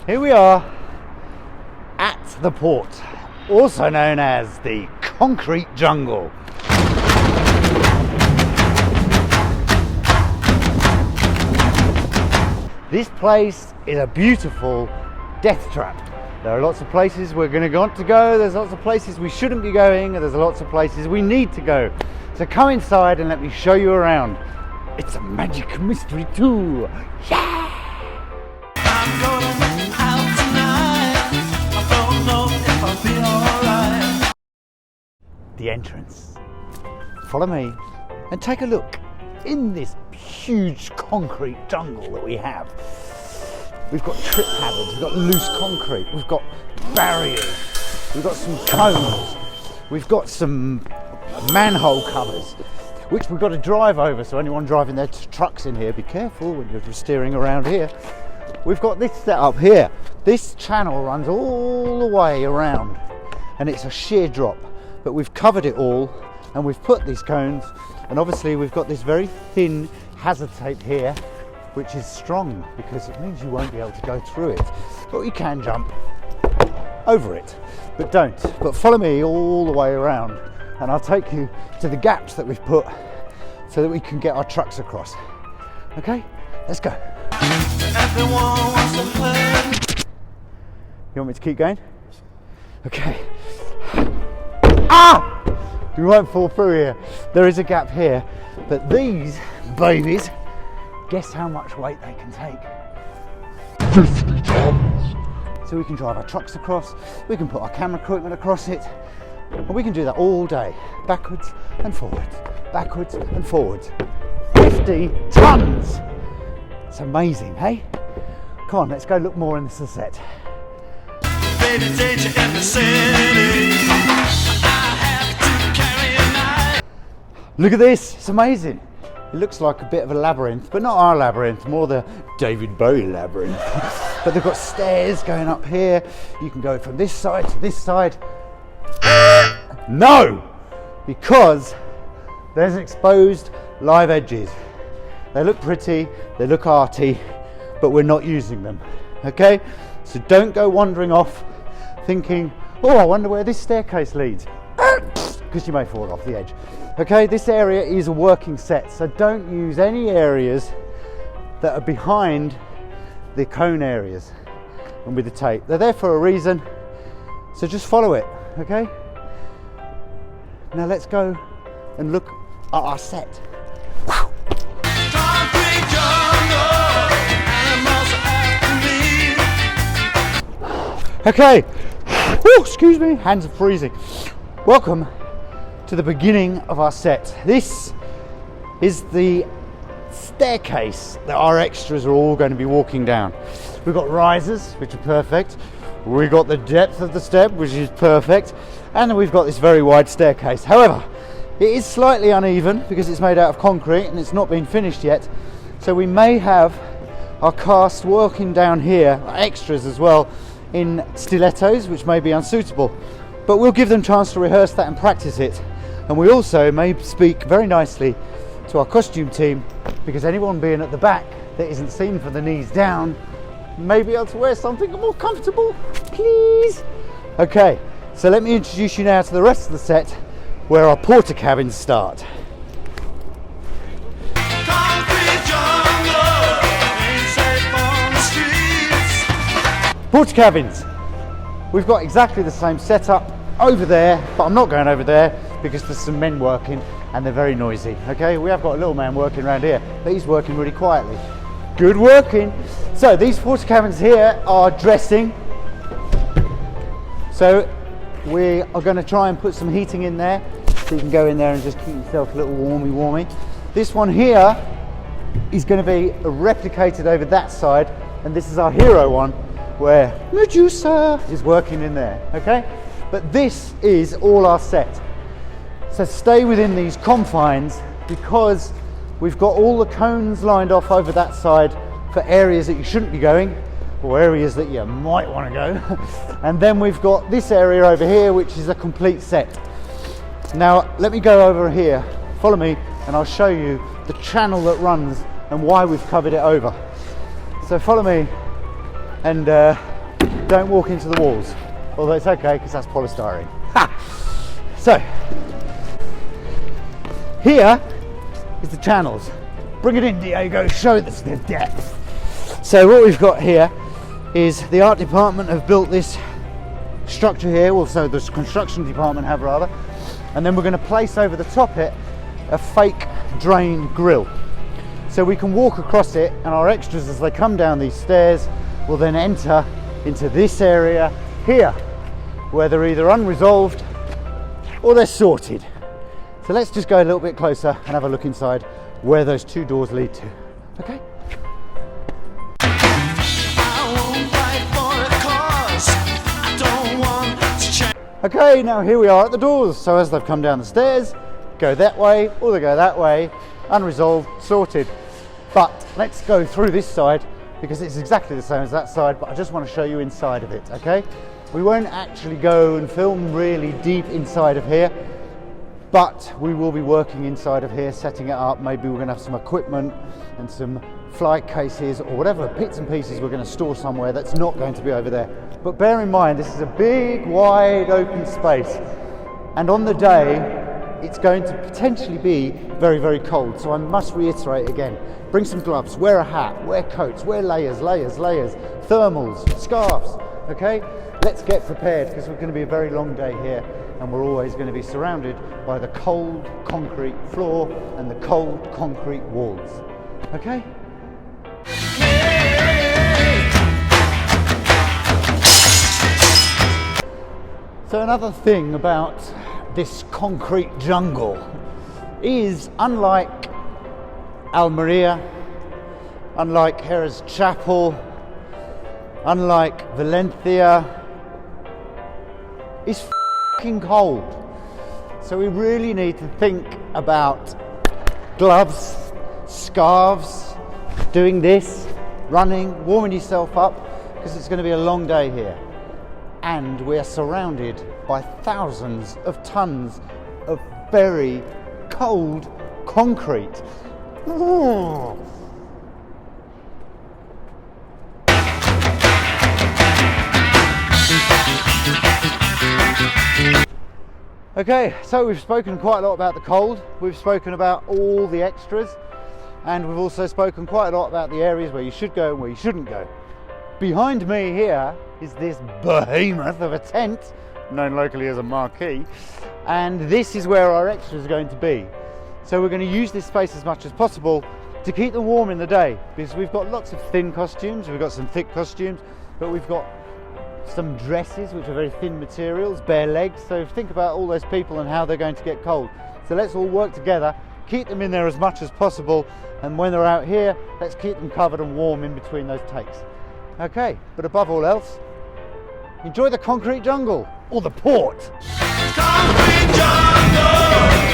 Here we are at the port, also known as the concrete jungle. This place is a beautiful death trap. There are lots of places we're going to want to go, there's lots of places we shouldn't be going, and there's lots of places we need to go. So come inside and let me show you around. It's a magic mystery too. Yeah! I'm going out tonight. I don't know if I'll be alright. The entrance. Follow me and take a look in this huge concrete jungle that we have. We've got trip hazards, we've got loose concrete, we've got barriers, we've got some cones, we've got some manhole covers, which we've got to drive over, so anyone driving their trucks in here, be careful when you're steering around here. We've got this set up here. This channel runs all the way around and it's a sheer drop, but we've covered it all and we've put these cones, and obviously we've got this very thin hazard tape here, which is strong because it means you won't be able to go through it, but you can jump over it, but don't. But follow me all the way around and I'll take you to the gaps that we've put so that we can get our trucks across. Okay, let's go. You want me to keep going? Okay. Ah! You won't fall through here. There is a gap here, but these babies, guess how much weight they can take? 50 tons. So we can drive our trucks across, we can put our camera equipment across it, and we can do that all day, backwards and forwards, backwards and forwards. 50 tons! It's amazing, hey? Come on, let's go look more in the sunset. Look at this, it's amazing. It looks like a bit of a labyrinth, but not our labyrinth, more the David Bowie labyrinth. But they've got stairs going up here. You can go from this side to this side. No! Because there's exposed live edges. They look pretty, they look arty, but we're not using them, okay? So don't go wandering off thinking, oh, I wonder where this staircase leads. Because you may fall off the edge. Okay, this area is a working set, so don't use any areas that are behind the cone areas and with the tape. They're there for a reason, so just follow it, okay? Now let's go and look at our set. Okay, woo, excuse me, hands are freezing. Welcome to the beginning of our set. This is the staircase that our extras are all going to be walking down. We've got risers, which are perfect. We've got the depth of the step, which is perfect. And then we've got this very wide staircase. However, it is slightly uneven because it's made out of concrete and it's not been finished yet. So we may have our cast working down here, our extras as well, in stilettos, which may be unsuitable. But we'll give them a chance to rehearse that and practice it. And we also may speak very nicely to our costume team, because anyone being at the back that isn't seen from the knees down may be able to wear something more comfortable, please. Okay, so let me introduce you now to the rest of the set, where our porter cabins start. Porter cabins. We've got exactly the same setup over there, but I'm not going over there because there's some men working and they're very noisy. Okay, we have got a little man working around here, but he's working really quietly. Good working. So these porter cabins here are dressing. So we are going to try and put some heating in there, so you can go in there and just keep yourself a little warmy. This one here is going to be replicated over that side, and this is our hero one, where Medusa is working in there, okay? But this is all our set. So stay within these confines, because we've got all the cones lined off over that side for areas that you shouldn't be going, or areas that you might want to go. And then we've got this area over here, which is a complete set. Now, let me go over here. Follow me, and I'll show you the channel that runs and why we've covered it over. So follow me, and don't walk into the walls. Although it's okay because that's polystyrene. Ha! So, here is the channels. Bring it in, Diego, show us the depth. So what we've got here is the art department have built this structure here, also the construction department have rather, and then we're going to place over the top it a fake drain grill. So we can walk across it, and our extras as they come down these stairs will then enter into this area here, where they're either unresolved or they're sorted. So let's just go a little bit closer and have a look inside where those two doors lead to. Okay? Okay, now here we are at the doors. So as they've come down the stairs, go that way or they go that way, unresolved, sorted. But let's go through this side because it's exactly the same as that side, but I just want to show you inside of it, okay? We won't actually go and film really deep inside of here, but we will be working inside of here, setting it up. Maybe we're going to have some equipment and some fly cases or whatever bits and pieces we're going to store somewhere that's not going to be over there. But bear in mind, this is a big, wide open space, and on the day it's going to potentially be very, very cold. So I must reiterate again, bring some gloves, wear a hat, wear coats, wear layers, thermals, scarves, okay? Let's get prepared because we're going to be a very long day here, and we're always going to be surrounded by the cold concrete floor and the cold concrete walls, okay? So another thing about this concrete jungle is, unlike Almeria, unlike Heras Chapel, unlike Valencia, it's f***ing cold. So we really need to think about gloves, scarves, doing this, running, warming yourself up, because it's going to be a long day here. And we're surrounded by thousands of tons of very cold concrete. Ooh. Okay, so we've spoken quite a lot about the cold, we've spoken about all the extras, and we've also spoken quite a lot about the areas where you should go and where you shouldn't go. Behind me here is this behemoth of a tent, known locally as a marquee, and this is where our extras are going to be. So we're going to use this space as much as possible to keep them warm in the day, because we've got lots of thin costumes, we've got some thick costumes, but we've got some dresses which are very thin materials, bare legs, so think about all those people and how they're going to get cold. So let's all work together, keep them in there as much as possible, and when they're out here, let's keep them covered and warm in between those takes. Okay, but above all else, enjoy the concrete jungle, or the port. Concrete jungle!